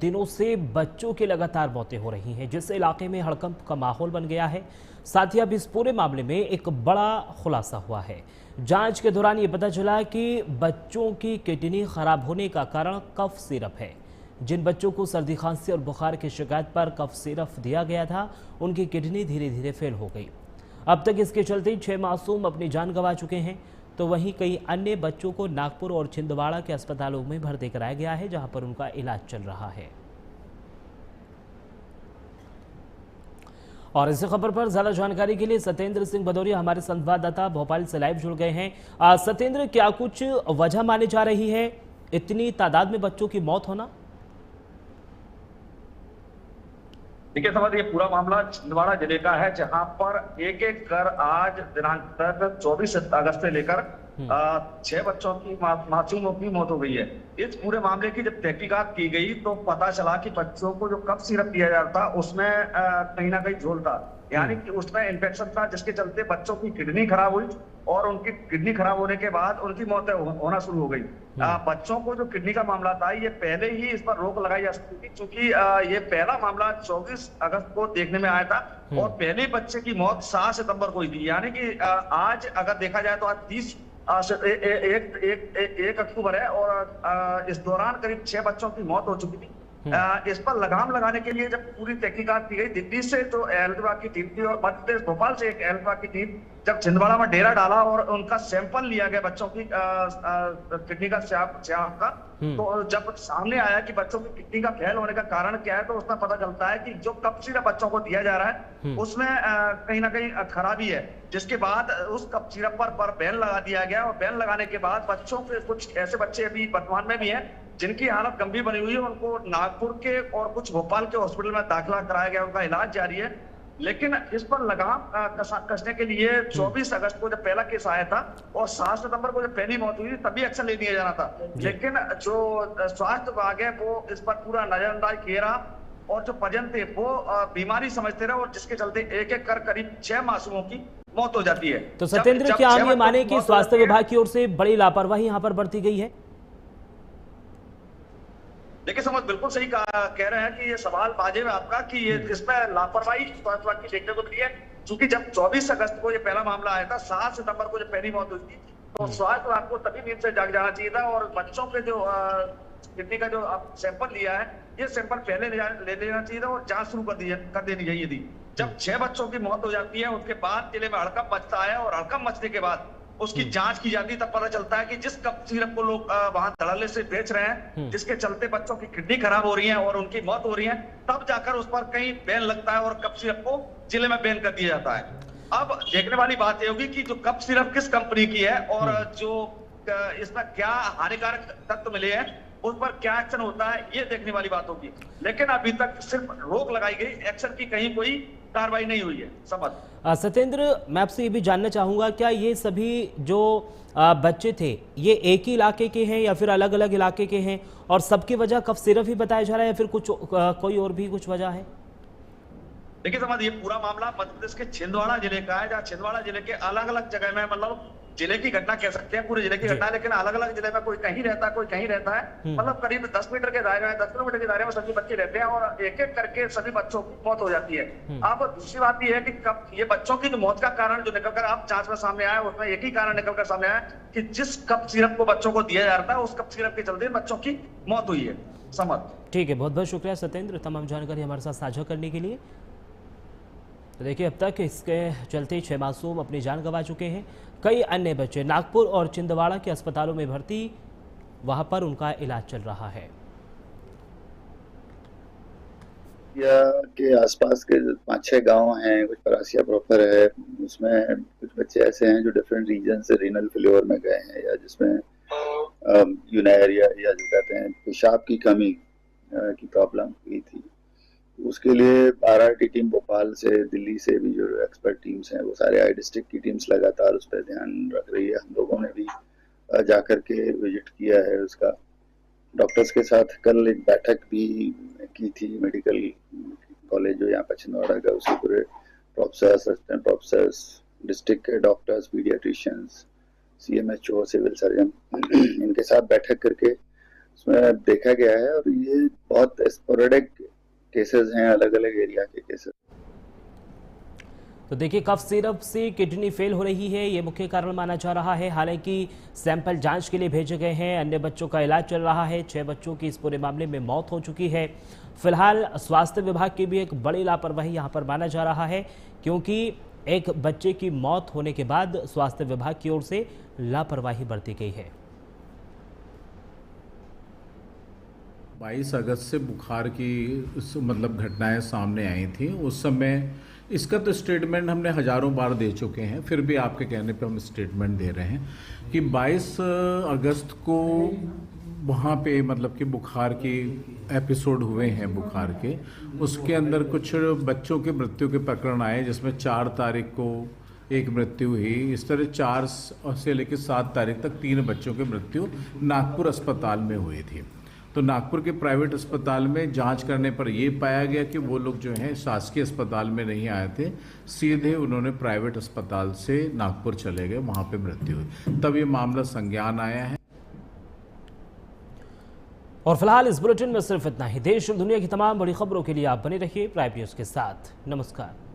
दिनों से बच्चों की लगातार मौतें हो रही हैं, जिससे इलाके में हड़कंप का माहौल बन गया है। साथ ही अब इस पूरे मामले में एक बड़ा खुलासा हुआ है। जांच के दौरान ये पता चला कि बच्चों की किडनी खराब होने का कारण कफ सिरप है। जिन बच्चों को सर्दी खांसी और बुखार की शिकायत पर कफ सिरप दिया गया था, उनकी किडनी धीरे धीरे फेल हो गई। अब तक इसके चलते 6 मासूम अपनी जान गंवा चुके हैं, तो वहीं कई अन्य बच्चों को नागपुर और छिंदवाड़ा के अस्पतालों में भर्ती कराया गया है, जहां पर उनका इलाज चल रहा है। और इस खबर पर ज्यादा जानकारी के लिए सत्येंद्र सिंह भदौरिया हमारे संवाददाता भोपाल से लाइव जुड़ गए हैं। सत्येंद्र, क्या कुछ वजह मानी जा रही है इतनी तादाद में बच्चों की मौत होना? देखिए समझ, ये पूरा मामला छिंदवाड़ा जिले का है, जहां पर एक एक कर आज दिनांक तक 24 अगस्त से लेकर 6 बच्चों की मासूमों की मौत हो गई है। इस पूरे मामले की जब तहकीकात की गई तो पता चला कि बच्चों को जो कफ सिरप दिया जाता था उसमें कहीं ना कहीं झोल था, यानी कि उसमें इन्फेक्शन था, जिसके चलते बच्चों की किडनी खराब हुई और उनकी किडनी खराब होने के बाद उनकी मौत होना शुरू हो गई। बच्चों को जो किडनी का मामला था, ये पहले ही इस पर रोक लगाई जा सकती थी, क्योंकि ये पहला मामला 24 अगस्त को देखने में आया था और पहले बच्चे की मौत 7 सितंबर को हुई थी। यानी कि आज अगर देखा जाए तो आज 30 एक अक्टूबर है और इस दौरान करीब 6 बच्चों की मौत हो चुकी थी। इस पर लगाम लगाने के लिए जब पूरी तहकीकात की गई, दिल्ली से जो हेल्थ विभाग की टीम थी और मध्य प्रदेश भोपाल से एक हेल्थ विभाग की टीम जब छिंदवाड़ा में डेरा डाला और उनका सैंपल लिया गया बच्चों की किडनी का स्याप का, तो जब सामने आया कि बच्चों की किडनी का फेल होने का कारण क्या है, तो उसमें पता चलता है कि जो कफ सिरप बच्चों को दिया जा रहा है उसमें कहीं ना कहीं खराबी है, जिसके बाद उस कफ सिरप पर बैन लगा दिया गया। और बैन लगाने के बाद बच्चों के कुछ ऐसे बच्चे अभी वर्तमान में भी हैं जिनकी हालत गंभीर बनी हुई है, उनको नागपुर के और कुछ भोपाल के हॉस्पिटल में दाखिला कराया गया, उनका इलाज जारी है। लेकिन इस पर लगाम कसने के लिए 24 अगस्त को जब पहला केस आया था और 7 सितंबर को जब पहली मौत हुई तभी एक्शन ले लिया जाना था, लेकिन जो स्वास्थ्य विभाग है वो इस पर पूरा नजरअंदाज किए रहा और जो परिजन थे वो बीमारी समझते रहे, और जिसके चलते एक एक कर करीब 6 मासूमों की मौत हो जाती है। तो सत्येंद्र, क्या हम ये माने कि स्वास्थ्य विभाग की ओर से बड़ी लापरवाही यहाँ पर बरती गई है? देखिए समझ, बिल्कुल सही कह रहे हैं कि ये सवाल वाजिब है आपका कि ये इसमें लापरवाही स्वास्थ्य विभाग की देखने को मिली है, क्योंकि जब 24 अगस्त को ये पहला मामला आया था, 7 सितंबर को जब पहली मौत हुई थी, तो स्वास्थ्य विभाग को तभी नींद से जाग जाना चाहिए था और बच्चों के जो किडनी का जो सैंपल लिया है, ये सैंपल पहले ले लेना चाहिए था और जांच शुरू कर देनी चाहिए थी। जब 6 बच्चों की मौत हो जाती है उसके बाद जिले में हड़कंप मचता है और हड़कंप मचने के बाद उसकी जांच की जाती है, तब पता चलता है कि जिस कफ सिरप को लोग वहां धड़ल्ले से बेच रहे हैं, जिसके चलते बच्चों की किडनी खराब हो रही है और उनकी मौत हो रही है, तब जाकर उस पर कहीं बैन लगता है और कफ सिरप को जिले में बैन कर दिया जाता है। अब देखने वाली बात यह होगी कि जो कफ सिरप किस कंपनी की है और जो इसमें क्या हानिकारक तत्व मिले हैं उस पर क्या एक्शन होता है, ये देखने वाली बात होगी। लेकिन अभी तक सिर्फ रोक लगाई गई, एक्शन की कहीं कोई कार्रवाई नहीं हुई है। समझ सत्येंद्र, मैं आपसे ये भी जानना चाहूंगा, क्या ये सभी जो बच्चे थे ये एक ही इलाके के हैं या फिर अलग अलग इलाके के हैं, और सबकी वजह कफ सिरप ही बताया जा रहा है या फिर कुछ कोई और भी कुछ वजह है? देखिए समझ, ये पूरा मामला मध्य प्रदेश के छिंदवाड़ा जिले का है, जहाँ छिंदवाड़ा जिले के अलग अलग जगह में, मतलब जिले की घटना कह सकते हैं, पूरे जिले की घटना है, लेकिन अलग अलग जिले में कोई कहीं रहता है कोई कहीं रहता है, मतलब करीब 10 मीटर के दायरे में 10 किलोमीटर के दायरे में सभी बच्चे रहते हैं और एक एक करके सभी बच्चों की मौत हो जाती है। अब दूसरी बात यह है कि कब ये बच्चों की जो मौत का कारण जो निकलकर अब जांच में सामने आया, उसमें एक ही कारण निकलकर सामने आया कि जिस कफ सिरप को बच्चों को दिया जा रहा था उस कफ सिरप के चलते बच्चों की मौत हुई है। समझ। ठीक है, बहुत बहुत शुक्रिया सत्येंद्र तमाम जानकारी हमारे साथ साझा करने के लिए। तो देखिए, अब तक इसके चलते 6 मासूम अपनी जान गंवा चुके हैं। कई अन्य बच्चे नागपुर और छिंदवाड़ा के अस्पतालों में भर्ती, वहां पर उनका इलाज चल रहा है। के आसपास के 5-6 गांव हैं, कुछ परासिया प्रॉपर है, उसमें कुछ बच्चे ऐसे हैं जो डिफरेंट रीजन से रीनल फेल्योर में गए हैं या जिसमें यूरिया या जो कहते हैं पेशाब की कमी की प्रॉब्लम हुई थी। उसके लिए आरआरटी टीम भोपाल से, दिल्ली से भी जो एक्सपर्ट टीम्स हैं, वो सारे आई डिस्ट्रिक्ट की टीम्स लगातार उस पर ध्यान रख रही है। हम लोगों ने भी जाकर के विजिट किया है उसका, डॉक्टर्स के साथ कल एक बैठक भी की थी मेडिकल कॉलेज जो यहाँ पर छिंदवाड़ा का, उसके पूरे प्रोफेसर्स, असिस्टेंट प्रोफेसर्स, डिस्ट्रिक्ट के doctors, pediatricians, CMHO, civil surgeon, इनके साथ बैठक करके उसमें देखा गया है, और ये बहुत स्पोरेडिक केसेस हैं, अलग अलग एरिया के केसेस। तो देखिए, कफ सिरप से किडनी फेल हो रही है, ये मुख्य कारण माना जा रहा है। हालांकि सैंपल जांच के लिए भेजे गए हैं, अन्य बच्चों का इलाज चल रहा है। 6 बच्चों की इस पूरे मामले में मौत हो चुकी है। फिलहाल स्वास्थ्य विभाग की भी एक बड़ी लापरवाही यहाँ पर माना जा रहा है, क्योंकि एक बच्चे की मौत होने के बाद स्वास्थ्य विभाग की ओर से लापरवाही बरती गई है। 22 अगस्त से बुखार की मतलब घटनाएं सामने आई थी। उस समय इसका तो स्टेटमेंट हमने हज़ारों बार दे चुके हैं, फिर भी आपके कहने पे हम स्टेटमेंट दे रहे हैं कि 22 अगस्त को वहाँ पे मतलब कि बुखार की एपिसोड हुए हैं बुखार के। उसके अंदर कुछ बच्चों के मृत्यु के प्रकरण आए, जिसमें 4 तारीख को एक मृत्यु हुई। इस तरह 4 से लेकर 7 तारीख तक 3 बच्चों की मृत्यु नागपुर अस्पताल में हुई थी। तो नागपुर के प्राइवेट अस्पताल में जांच करने पर ये पाया गया कि वो लोग जो हैं शासकीय अस्पताल में नहीं आए थे, सीधे उन्होंने प्राइवेट अस्पताल से नागपुर चले गए, वहाँ पे मृत्यु हुई। तब ये मामला संज्ञान आया है। और फिलहाल इस बुलेटिन में सिर्फ इतना ही। देश और दुनिया की तमाम बड़ी खबरों के लिए आप बने रहिए प्राइम न्यूज़ के साथ। नमस्कार।